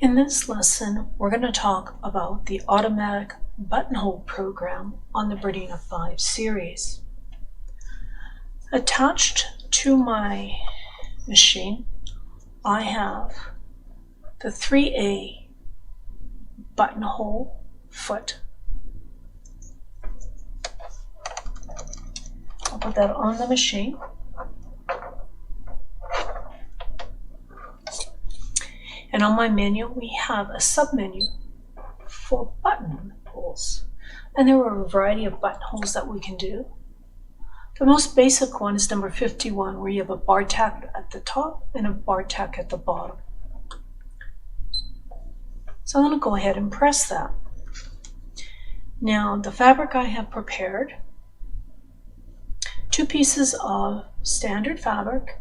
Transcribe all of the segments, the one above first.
In this lesson, we're going to talk about the automatic buttonhole program on the Bernina 5 series. Attached to my machine, I have the 3A buttonhole foot. I'll put that on the machine. And on my menu, we have a submenu for buttonholes. And there are a variety of buttonholes that we can do. The most basic one is number 51, where you have a bar tack at the top and a bar tack at the bottom. So I'm going to go ahead and press that. Now, the fabric I have prepared, 2 pieces of standard fabric,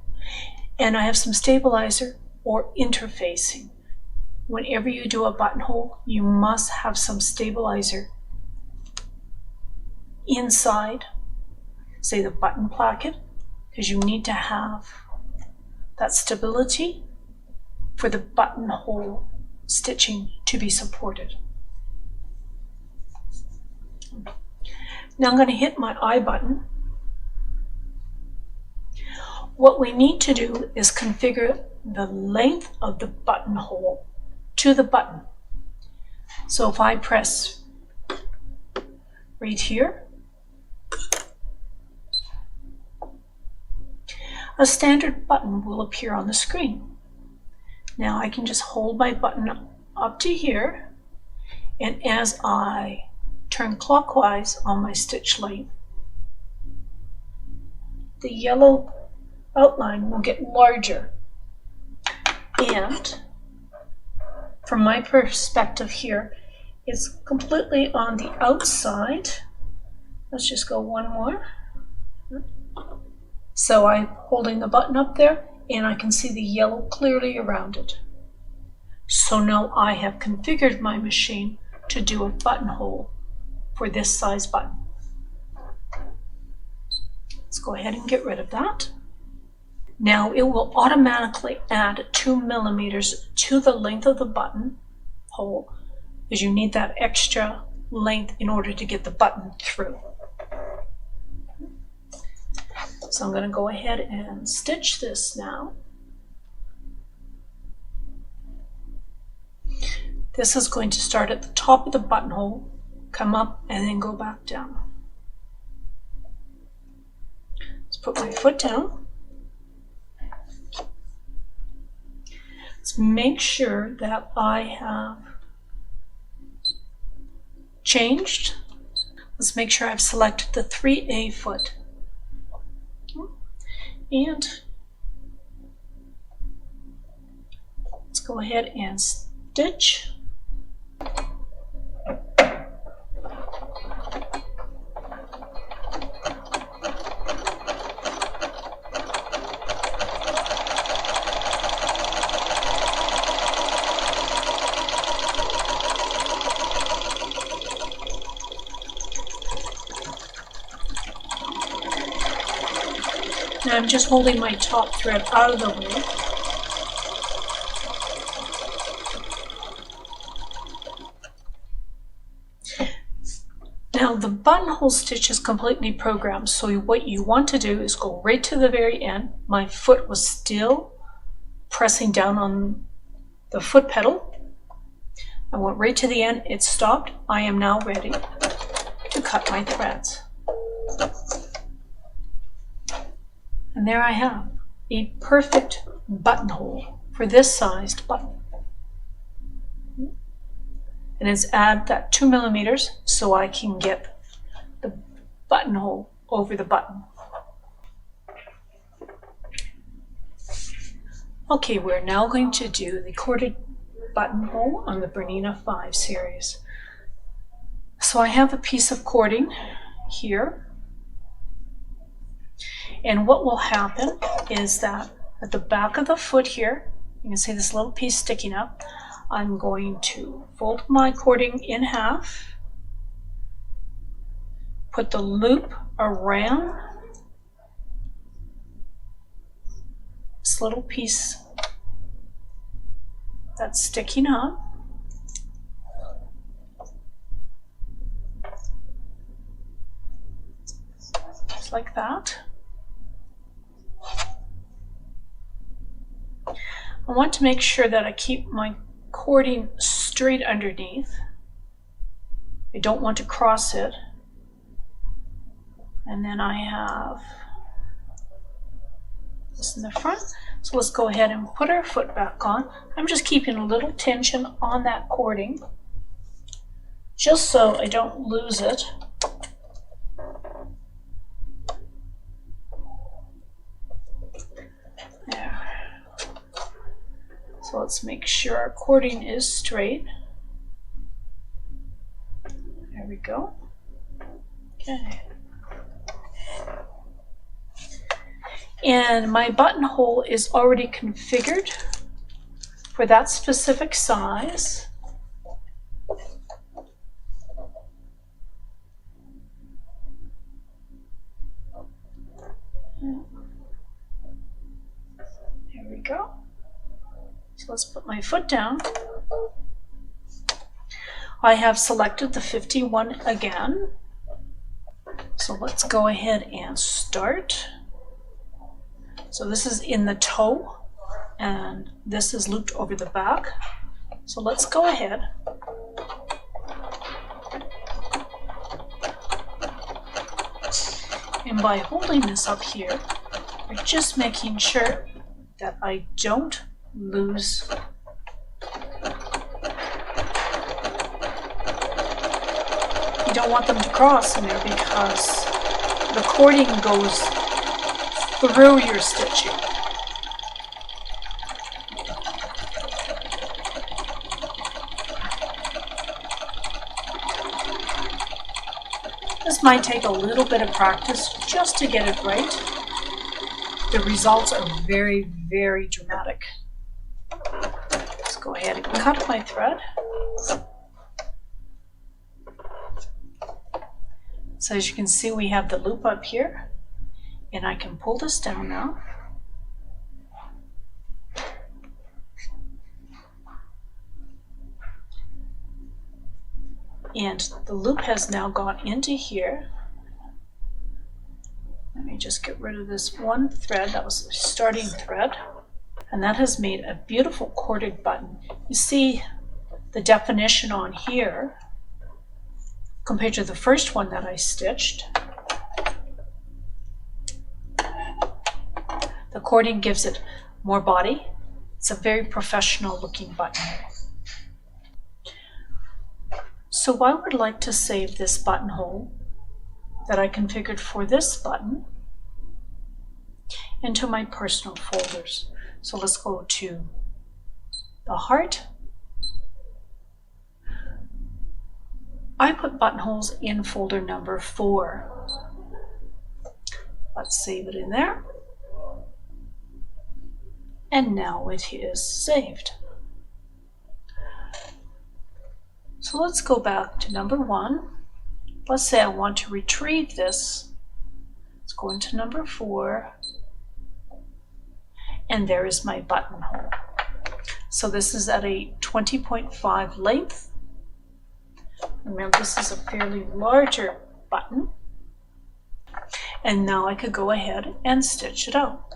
and I have some stabilizer or interfacing. Whenever you do a buttonhole, you must have some stabilizer inside, say the button placket, because you need to have that stability for the buttonhole stitching to be supported. Now I'm going to hit my I button. What we need to do is configure the length of the buttonhole to the button. So if I press right here, a standard button will appear on the screen. Now I can just hold my button up to here, and as I turn clockwise on my stitch length, the yellow outline will get larger. And from my perspective here, it's completely on the outside. Let's just go one more. So I'm holding the button up there and I can see the yellow clearly around it. So now I have configured my machine to do a buttonhole for this size button. Let's go ahead and get rid of that. Now it will automatically add 2 millimeters to the length of the buttonhole, because you need that extra length in order to get the button through. So I'm going to go ahead and stitch this now. This is going to start at the top of the buttonhole, come up, and then go back down. Let's put my foot down. Let's make sure that I have changed. Let's make sure I've selected the 3A foot. And let's go ahead and stitch. Now I'm just holding my top thread out of the way. Now the buttonhole stitch is completely programmed, so what you want to do is go right to the very end. My foot was still pressing down on the foot pedal. I went right to the end, it stopped. I am now ready to cut my threads. And there I have a perfect buttonhole for this sized button. And it's add that 2 millimeters so I can get the buttonhole over the button. Okay, we're now going to do the corded buttonhole on the Bernina 5 series. So I have a piece of cording here. And what will happen is that at the back of the foot here, you can see this little piece sticking up. I'm going to fold my cording in half, put the loop around this little piece that's sticking up. Just like that. I want to make sure that I keep my cording straight underneath. I don't want to cross it. And then I have this in the front. So let's go ahead and put our foot back on. I'm just keeping a little tension on that cording, just so I don't lose it. There. So let's make sure our cording is straight. There we go. Okay. And my buttonhole is already configured for that specific size. There we go. So let's put my foot down. I have selected the 51 again. So let's go ahead and start. So this is in the toe, and this is looped over the back. So let's go ahead. And by holding this up here, we're just making sure that I don't lose you don't want them to cross in there because the cording goes through your stitching. This might take a little bit of practice just to get it right. The results are very, very dramatic. Let's go ahead and cut my thread. So as you can see, we have the loop up here, and I can pull this down now. And the loop has now gone into here. Let me just get rid of this one thread. That was the starting thread. And that has made a beautiful corded button. You see the definition on here compared to the first one that I stitched. The cording gives it more body. It's a very professional looking button. So I would like to save this buttonhole that I configured for this button into my personal folders. So let's go to the heart. I put buttonholes in folder number 4. Let's save it in there. And now it is saved. So let's go back to number 1. Let's say I want to retrieve this. Let's go into number 4. And there is my buttonhole. So this is at a 20.5 length. Remember, this is a fairly larger button. And now I could go ahead and stitch it out.